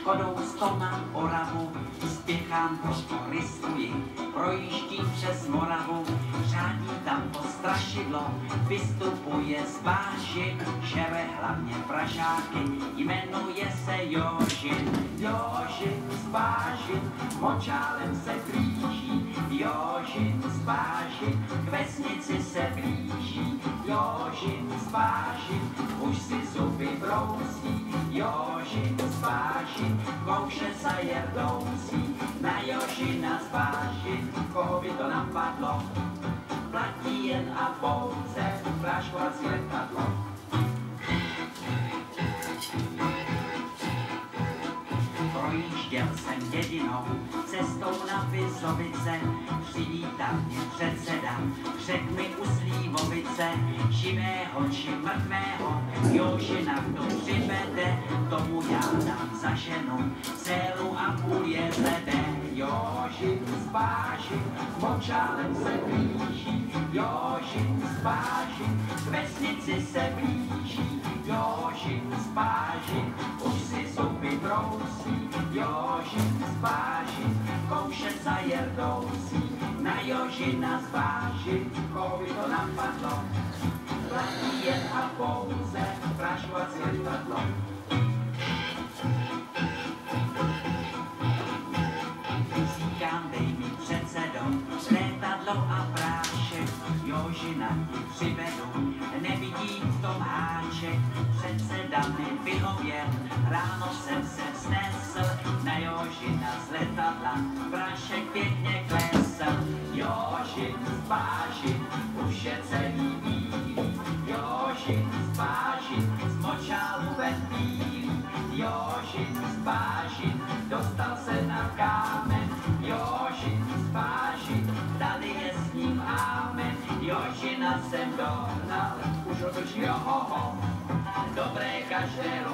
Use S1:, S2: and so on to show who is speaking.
S1: Škodou sto na Oravu, spěchám, trošku riskuji, projíždím přes Moravu, řádí tam to strašidlo, vystupuje z vážin, žere hlavně pražáky, jmenuje se Jožin. Jožin z vážin, močálem se blíží, Jožin z vážin, k vesnici se blíží, Jožin z vážin, už si zuby brousí, Jožin z vážin, kouše za jerdousí, na Jožina z vážin, koho by to napadlo, platí jen a pouze práškovací letadlo. Projížděl jsem dědinou, cestou na Vizovice, přivítal mě předseda, řek mi u Slívovice, živého či mrtvého, Jožina kdo přivede, tomu já dám za ženu, dceru a půl je zlede. Jožin z vážin, močálem se blíží, Jožin z vážin, k vesnici se blíží, Jožin z vážin, už si zuby brousí, Jožin z vážin, kouše za jerdousí, na Jožina z vážin, koho by to napadlo, platí jen a pouze práškovací letadlo. Říkám, dej mi předsedo, letadlo a prášek, Jožina ti přivedu, nevidím v tom háček, předseda mi vyhověl, ráno jsem se vznesl, na Jožina z letadla, prášek pěkně klesl, Jožin z vážin, už je celý bílý, Jožin z vážin, z močálu bílý, Jožin z vážin, dostal se na kámen, Jožin z vážin, tady je s ním amen, Jožina jsem dohnal, už otočí ho, dobré každé